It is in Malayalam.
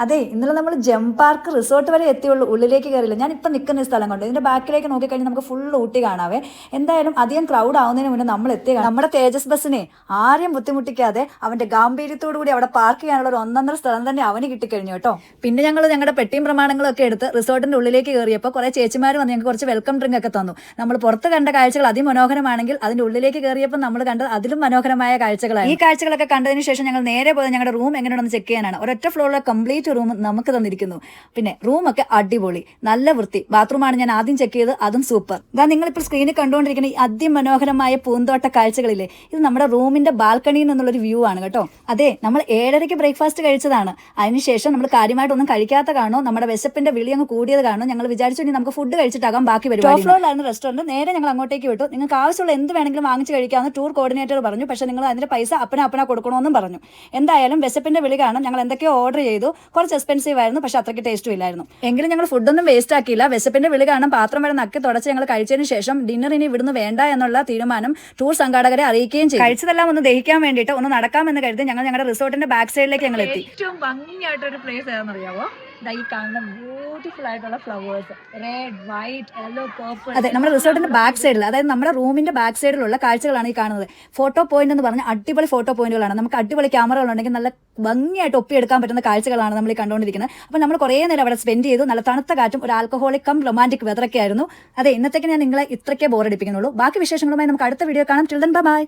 അതെ, ഇന്നലെ നമ്മൾ ജം പാർക്ക് റിസോർട്ട് വരെ എത്തിയുള്ളൂ, ഉള്ളിലേക്ക് കയറിയില്ല. ഞാൻ ഇപ്പം നിൽക്കുന്ന ഈ സ്ഥലം കൊണ്ട് ഇതിന്റെ ബാക്കിലേക്ക് നോക്കിക്കഴിഞ്ഞാൽ നമുക്ക് ഫുൾ ഊട്ടി കാണാവേ. എന്തായാലും അധികം ക്രൗഡ് ആവുന്നതിന് മുന്നേ നമ്മൾ എത്തിയ നമ്മുടെ തേജസ് ബസ്സിനെ ആരെയും ബുദ്ധിമുട്ടിക്കാതെ അവന്റെ ഗാംഭീര്യത്തോടു കൂടി അവിടെ പാർക്ക് ചെയ്യാനുള്ള ഒരു ഒന്നൊന്നര സ്ഥലം തന്നെ അവന് കിട്ടിക്കഴിഞ്ഞു കേട്ടോ. പിന്നെ ഞങ്ങൾ ഞങ്ങളുടെ പെട്ടിയും പ്രമാണങ്ങളും ഒക്കെ എടുത്ത് റിസോർട്ടിന്റെ ഉള്ളിലേക്ക് കയറിയപ്പോൾ കുറെ ചേച്ചിമാർ വന്ന് ഞങ്ങൾക്ക് കുറച്ച് വെൽക്കം ഡ്രിങ്ക് ഒക്കെ തന്നു. നമ്മൾ പുറത്ത് കണ്ട കാഴ്ചകൾ അതിമനോഹരമാണെങ്കിൽ അതിന്റെ ഉള്ളിലേക്ക് കയറിയപ്പോൾ നമ്മൾ കണ്ടത് അതിലും മനോഹരമായ കാഴ്ചകളാണ്. ഈ കാഴ്ചകളൊക്കെ കണ്ടതിന് ശേഷം ഞങ്ങൾ നേരെ പോയത് ഞങ്ങളുടെ റൂം എങ്ങനെയാണെന്ന് ചെക്ക് ചെയ്യാനാണ്. ഒരൊറ്റ ഫ്ലോറിലെ കംപ്ലീറ്റ് റൂം നമുക്ക് തന്നിരിക്കുന്നു. പിന്നെ റൂമൊക്കെ അടിപൊളി, നല്ല വൃത്തി. ബാത്റൂമാണ് ഞാൻ ആദ്യം ചെക്ക് ചെയ്ത്, അതും സൂപ്പർ. ഇതാ നിങ്ങളിപ്പോൾ സ്ക്രീനിൽ കണ്ടുകൊണ്ടിരിക്കുന്ന ഈ അതിമനോഹരമായ പൂന്തോട്ട കാഴ്ചകളില്ലേ, ഇത് നമ്മുടെ റൂമിന്റെ ബാൽക്കണിയിൽ നിന്നുള്ളൊരു വ്യൂ ആണ് കേട്ടോ. അതെ, നമ്മൾ 7:30 ബ്രേക്ക്ഫാസ്റ്റ് കഴിച്ചതാണ്. അതിനുശേഷം നമ്മൾ കാര്യമായിട്ടൊന്നും കഴിക്കാത്ത കാണോ, നമ്മുടെ വിശപ്പിന്റെ വിളി അങ്ങ് കൂടിയത് കാണോ, ഞങ്ങൾ വിചാരിച്ചു ഇനി നമുക്ക് ഫുഡ് കഴിച്ചിട്ടാകാം ബാക്കി പരിപാടി. ടോപ്പ് ഫ്ലോറിലായിരുന്നു റെസ്റ്റോറന്റ്. നേരെ ഞങ്ങൾ അങ്ങോട്ടേക്ക് വിട്ടു. നിങ്ങൾക്ക് ആവശ്യമുള്ള എന്ത് വേണമെങ്കിലും വാങ്ങിച്ച് കഴിക്കാമെന്ന് ടൂർ കോർഡിനേറ്റർ പറഞ്ഞു. പക്ഷേ നിങ്ങൾ അതിന്റെ പൈസ അപ്പന കൊടുക്കണമെന്നും പറഞ്ഞു. എന്തായാലും വിശപ്പിന്റെ വിളി കാണാൻ ഞങ്ങൾ എന്തൊക്കെയോ ഓർഡർ ചെയ്തു. കുറച്ച് എക്സ്പെൻസീവ് ആയിരുന്നു, പക്ഷെ അത്രയ്ക്ക് ടേസ്റ്റും ഇല്ലായിരുന്നു. എങ്കിലും ഞങ്ങൾ ഫുഡൊന്നും വേസ്റ്റ് ആക്കിയില്ല. വിശപ്പിന്റെ വിളി കാരണം പാത്രം വരെ നക്കി തുടച്ച് ഞങ്ങൾ കഴിച്ചതിന് ശേഷം ഡിന്നർ ഇനി ഇവിടുന്ന് വേണ്ട എന്നുള്ള തീരുമാനം ടൂർ സംഘാടകരെ അറിയിക്കുകയും ചെയ്തു. കഴിച്ചതെല്ലാം ഒന്ന് ദഹിക്കാൻ വേണ്ടിയിട്ട് ഒന്ന് നടക്കാമെന്ന് കരുതി ഞങ്ങൾ ഞങ്ങളുടെ റിസോർട്ടിന്റെ ബാക്ക് സൈഡിലേക്ക് ഞങ്ങൾ എത്തി. ഏറ്റവും ഭംഗിയായിട്ടൊരു പ്ലേസ് ഏതാണെന്നറിയാവോ? ഈ കാണുന്ന ബ്യൂട്ടിഫുൾ ആയിട്ടുള്ള flowers, red, white, yellow, purple. അതെ, നമ്മുടെ റിസോർട്ടിന്റെ ബാക്ക് സൈഡിൽ, അതായത് നമ്മുടെ റൂമിന്റെ ബാക്ക് സൈഡിലുള്ള കാഴ്ചകളാണ് ഈ കാണുന്നത്. ഫോട്ടോ പോയിന്റ് എന്ന് പറഞ്ഞാൽ അടിപൊളി ഫോട്ടോ പോയിന്റുകളാണ്. നമുക്ക് അടിപൊളി ക്യാമറകളുണ്ടെങ്കിൽ നല്ല ഭംഗിയായിട്ട് ഒപ്പിയെടുക്കാൻ പറ്റുന്ന കാഴ്ചകളാണ് നമ്മൾ ഈ കണ്ടുകൊണ്ടിരിക്കുന്നത്. അപ്പോൾ നമ്മൾ കുറേ നേരം അവിടെ സ്പെൻഡ് ചെയ്തു. നല്ല തണുത്ത കാറ്റും ഒരു ആൽക്കഹോളിക് കം റൊമാൻറ്റിക് വെതറൊക്കെ ആയിരുന്നു. അതെ, ഇന്നത്തേക്ക് ഞാൻ നിങ്ങളെ ഇത്രയ്ക്കേ ബോറടിപ്പിക്കുന്നുള്ളൂ. ബാക്കി വിശേഷങ്ങളുമായി നമുക്ക് അടുത്ത വീഡിയോ കാണാം. Till then bye.